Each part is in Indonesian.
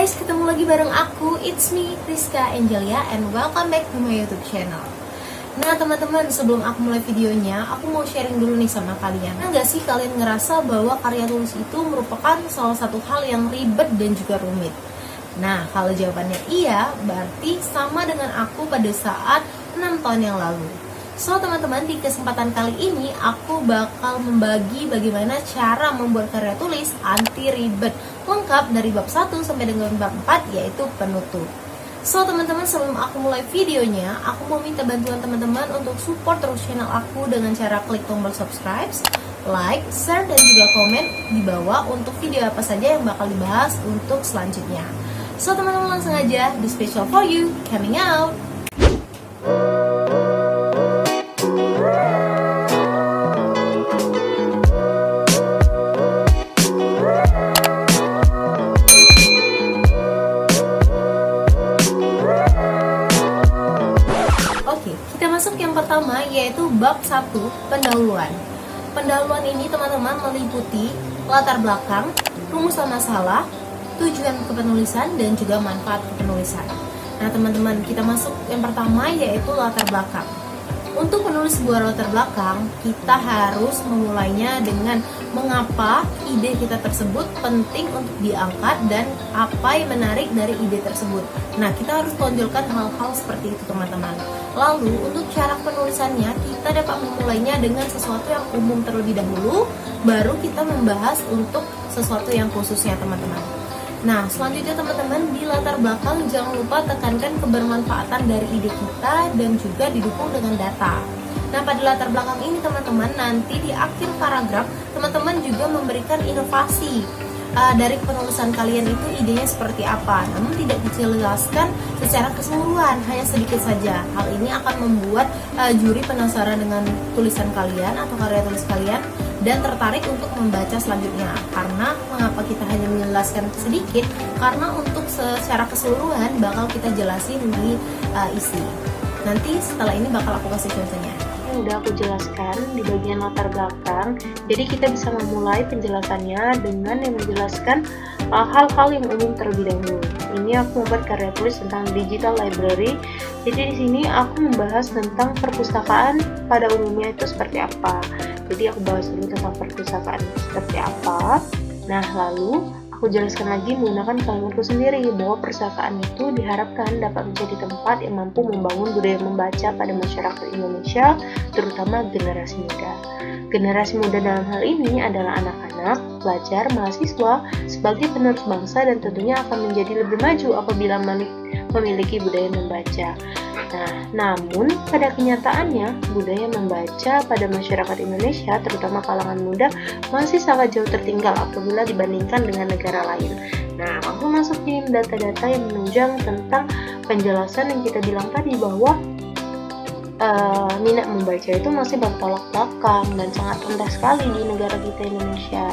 guys, ketemu lagi bareng aku, it's me, Rizka Angelia, and welcome back to my YouTube channel. Nah teman-teman, sebelum aku mulai videonya, aku mau sharing dulu nih sama kalian. Nggak sih kalian ngerasa bahwa karya tulis itu merupakan salah satu hal yang ribet dan juga rumit? Nah, kalau jawabannya iya, berarti sama dengan aku pada saat 6 tahun yang lalu. So teman-teman, di kesempatan kali ini aku bakal membagi bagaimana cara membuat karya tulis anti ribet, lengkap dari bab 1 sampai dengan bab 4, yaitu penutup. So teman-teman, sebelum aku mulai videonya, aku mau minta bantuan teman-teman untuk support terus channel aku dengan cara klik tombol subscribe, like, share, dan juga komen di bawah untuk video apa saja yang bakal dibahas untuk selanjutnya. So teman-teman, langsung aja, the special for you coming out. Masuk yang pertama, yaitu bab 1, pendahuluan. Pendahuluan ini teman-teman meliputi latar belakang, rumusan masalah, tujuan kepenulisan, dan juga manfaat kepenulisan. Nah teman-teman, kita masuk yang pertama, yaitu latar belakang. Untuk menulis sebuah latar belakang, kita harus memulainya dengan mengapa ide kita tersebut penting untuk diangkat dan apa yang menarik dari ide tersebut. Nah, kita harus tonjolkan hal-hal seperti itu teman-teman. Lalu, untuk cara penulisannya, kita dapat memulainya dengan sesuatu yang umum terlebih dahulu, baru kita membahas untuk sesuatu yang khususnya teman-teman. Nah, selanjutnya teman-teman, di latar belakang jangan lupa tekankan kebermanfaatan dari ide kita dan juga didukung dengan data. Nah, pada latar belakang ini teman-teman, nanti di akhir paragraf teman-teman juga memberikan inovasi dari penulisan kalian itu idenya seperti apa. Namun tidak dijelaskan secara keseluruhan, hanya sedikit saja. Hal ini akan membuat juri penasaran dengan tulisan kalian atau karya tulis kalian dan tertarik untuk membaca selanjutnya. Karena mengapa kita hanya menjelaskan sedikit? Karena untuk secara keseluruhan bakal kita jelasin di isi. Nanti setelah ini bakal aku kasih contohnya. Udah aku jelaskan di bagian latar belakang, jadi kita bisa memulai penjelasannya dengan yang menjelaskan hal-hal yang umum terlebih dahulu. Ini aku membuat karya tulis tentang digital library. Jadi di sini aku membahas tentang perpustakaan pada umumnya itu seperti apa. Jadi aku bahas dulu tentang perpustakaan seperti apa. Nah, lalu aku jelaskan lagi menggunakan kalimatku sendiri bahwa perpustakaan itu diharapkan dapat menjadi tempat yang mampu membangun budaya membaca pada masyarakat Indonesia, terutama generasi muda. Generasi muda dalam hal ini adalah anak-anak, pelajar, mahasiswa sebagai penerus bangsa dan tentunya akan menjadi lebih maju apabila memiliki budaya membaca. Nah, namun pada kenyataannya budaya membaca pada masyarakat Indonesia, terutama kalangan muda, masih sangat jauh tertinggal apabila dibandingkan dengan negara lain. Nah, aku masukin data-data yang menunjang tentang penjelasan yang kita bilang tadi bahwa minat membaca itu masih bertolak belakang dan sangat rendah sekali di negara kita Indonesia.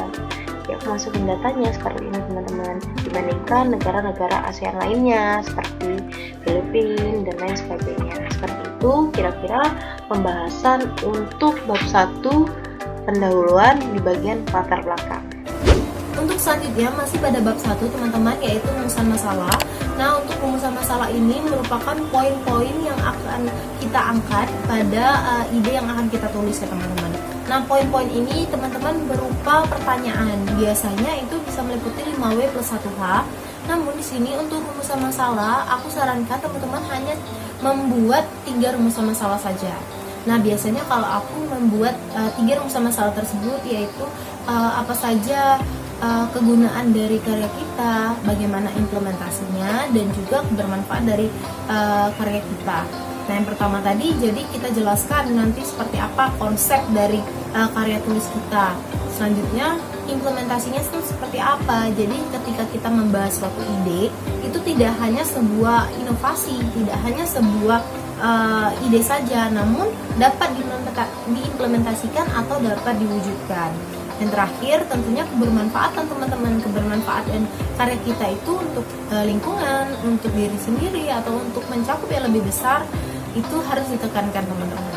Ya, aku masukin datanya seperti ini teman-teman, dibandingkan negara-negara ASEAN lainnya seperti Filipina dan lain sebagainya. Seperti itu kira-kira pembahasan untuk bab 1 pendahuluan di bagian latar belakang. Untuk selanjutnya masih pada bab 1 teman-teman, yaitu rumusan masalah. Nah, untuk rumusan masalah ini merupakan poin-poin yang akan kita angkat pada ide yang akan kita tulis ya teman-teman. Nah, poin-poin ini teman-teman berupa pertanyaan. Biasanya itu bisa meliputi 5W plus 1H. Namun di sini untuk rumusan masalah, aku sarankan teman-teman hanya membuat 3 rumusan masalah saja. Nah, biasanya kalau aku membuat 3 rumusan masalah tersebut, yaitu apa saja kegunaan dari karya kita, bagaimana implementasinya, dan juga kebermanfaat dari karya kita. Nah, yang pertama tadi, jadi kita jelaskan nanti seperti apa konsep dari karya tulis kita. Selanjutnya, implementasinya itu seperti apa. Jadi ketika kita membahas suatu ide, itu tidak hanya sebuah inovasi, tidak hanya sebuah ide saja, namun dapat diimplementasikan atau dapat diwujudkan. Dan terakhir, tentunya kebermanfaatan teman-teman, kebermanfaatan karya kita itu untuk lingkungan, untuk diri sendiri, atau untuk mencakup yang lebih besar, itu harus ditekankan teman-teman.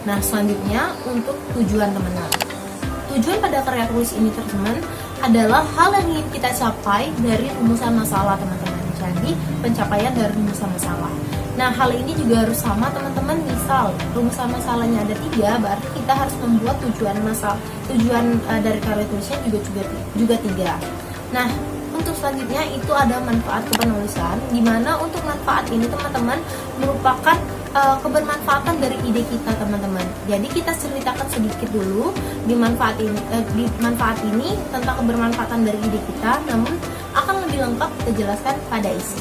Nah, selanjutnya untuk tujuan teman-teman. Tujuan pada karya tulis ini teman-teman adalah hal yang ingin kita capai dari rumusan masalah teman-teman. Jadi pencapaian dari rumusan masalah. Nah, hal ini juga harus sama teman-teman. Misal rumusan masalahnya ada 3, berarti kita harus membuat tujuan dari karya tulisnya juga 3. Nah, untuk selanjutnya itu ada manfaat kepenulisan, dimana untuk manfaat ini teman-teman merupakan kebermanfaatan dari ide kita teman-teman. Jadi kita ceritakan sedikit dulu di manfaat ini tentang kebermanfaatan dari ide kita, namun akan lebih lengkap kita jelaskan pada isi.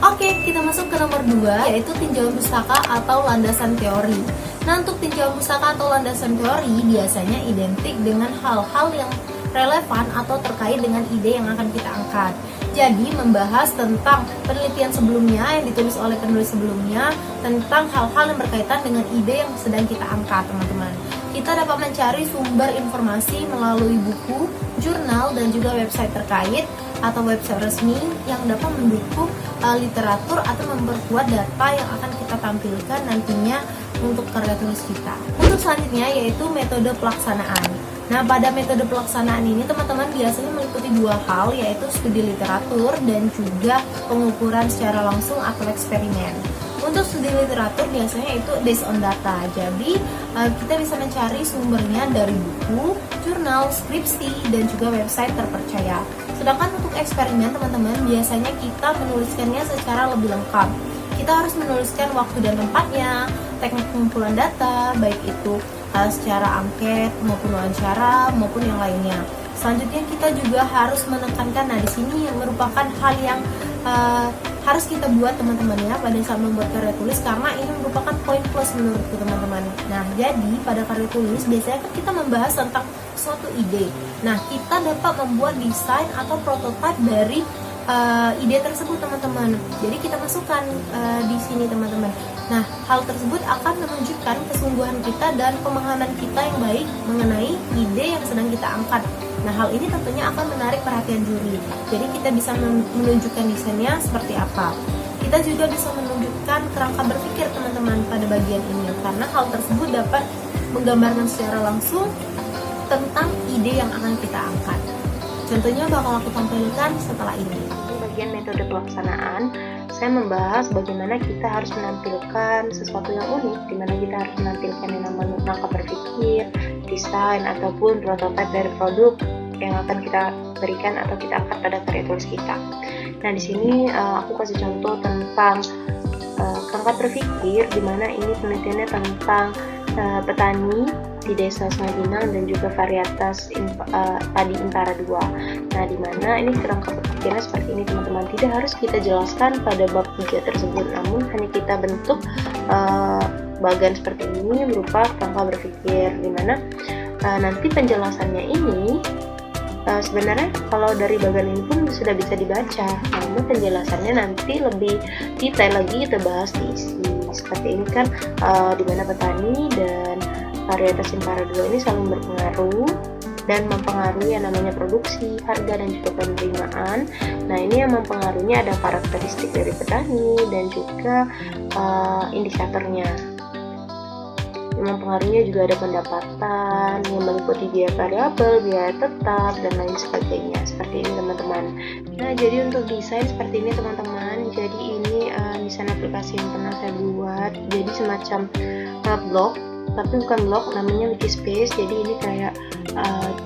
Oke, kita masuk ke nomor 2, yaitu tinjauan pustaka atau landasan teori. Nah, untuk tinjauan pustaka atau landasan teori biasanya identik dengan hal-hal yang relevan atau terkait dengan ide yang akan kita angkat. Jadi, membahas tentang penelitian sebelumnya yang ditulis oleh penulis sebelumnya, tentang hal-hal yang berkaitan dengan ide yang sedang kita angkat, teman-teman. Kita dapat mencari sumber informasi melalui buku, jurnal, dan juga website terkait atau website resmi yang dapat mendukung literatur atau memperkuat data yang akan kita tampilkan nantinya untuk karya tulis kita. Untuk selanjutnya yaitu metode pelaksanaan. Nah, pada metode pelaksanaan ini teman-teman biasanya meliputi 2 hal, yaitu studi literatur dan juga pengukuran secara langsung atau eksperimen. Untuk studi literatur biasanya itu based on data. Jadi kita bisa mencari sumbernya dari buku, jurnal, skripsi, dan juga website terpercaya. Sedangkan untuk eksperimen teman-teman biasanya kita menuliskannya secara lebih lengkap. Kita harus menuliskan waktu dan tempatnya, teknik pengumpulan data, baik itu secara angket maupun wawancara maupun yang lainnya. Selanjutnya kita juga harus menekankan, nah di sini yang merupakan hal yang harus kita buat teman-teman ya pada saat membuat karya tulis, karena ini merupakan poin plus menurutku teman-teman. Nah, jadi pada karya tulis biasanya kan kita membahas tentang suatu ide. Nah, kita dapat membuat desain atau prototipe dari ide tersebut teman-teman. Jadi kita masukkan di sini teman-teman. Nah, hal tersebut akan menunjukkan kesungguhan kita dan pemahaman kita yang baik mengenai ide yang sedang kita angkat. Nah, hal ini tentunya akan menarik perhatian juri. Jadi kita bisa menunjukkan desainnya seperti apa. Kita juga bisa menunjukkan kerangka berpikir teman-teman pada bagian ini, karena hal tersebut dapat menggambarkan secara langsung tentang ide yang akan kita angkat. Contohnya bakal aku tampilkan setelah ini. Di bagian metode pelaksanaan, saya membahas bagaimana kita harus menampilkan sesuatu yang unik, di mana kita harus menampilkan yang namanya kerangka berpikir, desain, ataupun prototipe dari produk yang akan kita berikan atau kita angkat pada karya tulis kita. Nah, di sini aku kasih contoh tentang kerangka berpikir, di mana ini penelitiannya tentang petani di desa Sungai Pinang dan juga varietas padi Intara 2. Nah, di mana ini kerangka berpikirnya seperti ini teman-teman. Tidak harus kita jelaskan pada bab 3 tersebut, namun hanya kita bentuk bagan seperti ini berupa kerangka berpikir, di mana nanti penjelasannya ini sebenarnya kalau dari bagan ini pun sudah bisa dibaca, namun penjelasannya nanti lebih detail lagi kita bahas di isi. Seperti ini kan, di mana petani dan varietas Intara 2 ini saling berpengaruh dan mempengaruhi yang namanya produksi, harga, dan juga penerimaan. Nah, ini yang mempengaruhinya ada karakteristik dari petani dan juga indikatornya. Yang mempengaruhinya juga ada pendapatan yang meliputi biaya variabel, biaya tetap, dan lain sebagainya. Seperti ini teman-teman. Nah, jadi untuk desain seperti ini teman-teman. Jadi ini desain aplikasi yang pernah saya buat. Jadi semacam blog, tapi bukan blog, namanya Wikispace. Jadi ini kayak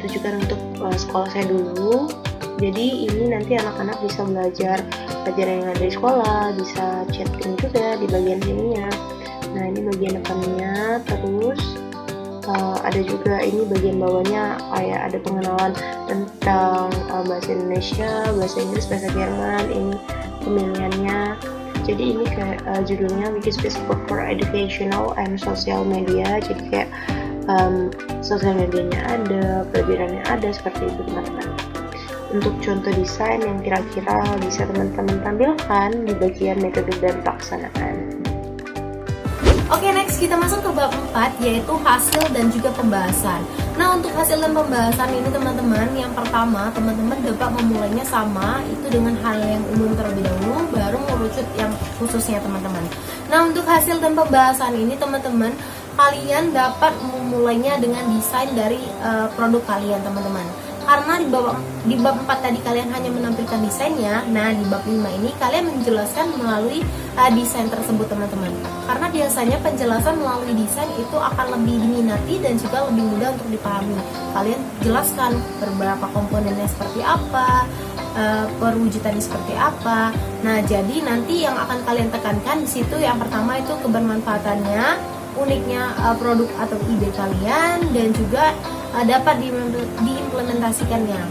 tujukan untuk sekolah saya dulu. Jadi ini nanti anak-anak bisa belajar pelajaran yang ada di sekolah, bisa chatting juga di bagian sininya. Nah, ini bagian depannya, terus ada juga ini bagian bawahnya kayak ada pengenalan tentang bahasa Indonesia, bahasa Inggris, bahasa Jerman, ini pemilihannya. Jadi ini kayak judulnya Wikispace for Educational and Social Media. Jadi kayak sosial medianya ada, pelajarannya ada, seperti itu teman-teman. Untuk contoh desain yang kira-kira bisa teman-teman tampilkan di bagian metode dan pelaksanaan. Oke, next kita masuk ke bab 4, yaitu hasil dan juga pembahasan. Nah, untuk hasil dan pembahasan ini teman-teman, yang pertama teman-teman dapat memulainya sama, itu dengan hal yang umum terlebih dahulu, baru merucut yang khususnya teman-teman. Nah, untuk hasil dan pembahasan ini teman-teman, kalian dapat memulainya dengan desain dari produk kalian teman-teman. Karena di bab 4 tadi kalian hanya menampilkan desainnya, nah di bab 5 ini kalian menjelaskan melalui desain tersebut teman-teman. Karena biasanya penjelasan melalui desain itu akan lebih diminati dan juga lebih mudah untuk dipahami. Kalian jelaskan beberapa komponennya seperti apa, perwujudannya seperti apa. Nah, jadi nanti yang akan kalian tekankan di situ yang pertama itu kebermanfaatannya, uniknya produk atau ide kalian, dan juga dapat diimplementasikannya.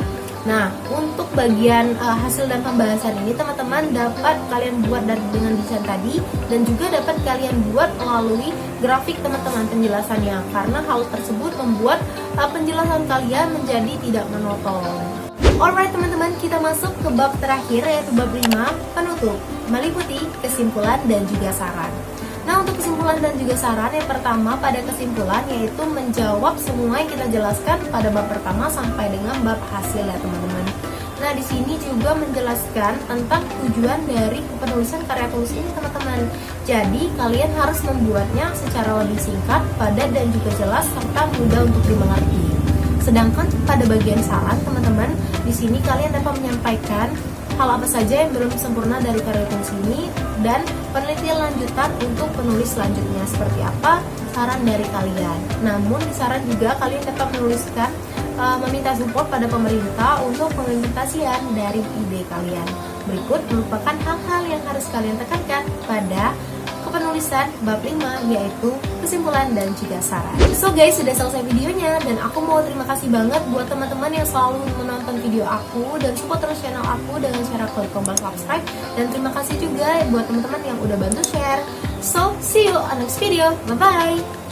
Nah, untuk bagian hasil dan pembahasan ini teman-teman dapat kalian buat dengan desain tadi, dan juga dapat kalian buat melalui grafik teman-teman penjelasannya, karena hal tersebut membuat penjelasan kalian menjadi tidak monoton. Alright teman-teman, kita masuk ke bab terakhir yaitu bab 5, penutup, meliputi kesimpulan dan juga saran. Nah, untuk kesimpulan dan juga saran, yang pertama pada kesimpulan yaitu menjawab semua yang kita jelaskan pada bab pertama sampai dengan bab hasil ya teman-teman. Nah, di sini juga menjelaskan tentang tujuan dari penulisan karya tulis ini teman-teman. Jadi, kalian harus membuatnya secara lebih singkat, padat dan juga jelas serta mudah untuk dimengerti. Sedangkan pada bagian saran teman-teman, di sini kalian dapat menyampaikan hal apa saja yang belum sempurna dari karya tulis ini dan penelitian lanjutan untuk penulis selanjutnya seperti apa saran dari kalian. Namun di saran juga kalian dapat menuliskan meminta support pada pemerintah untuk pengimplementasian dari ide kalian. Berikut merupakan hal-hal yang harus kalian tekankan pada kepenulisan bab 5 yaitu kesimpulan dan juga saran. So guys, sudah selesai videonya dan aku mau terima kasih banget buat teman-teman yang selalu menonton video aku dan support terus channel aku dengan cara klik tombol subscribe, dan terima kasih juga buat teman-teman yang udah bantu share. So, see you on next video. Bye bye.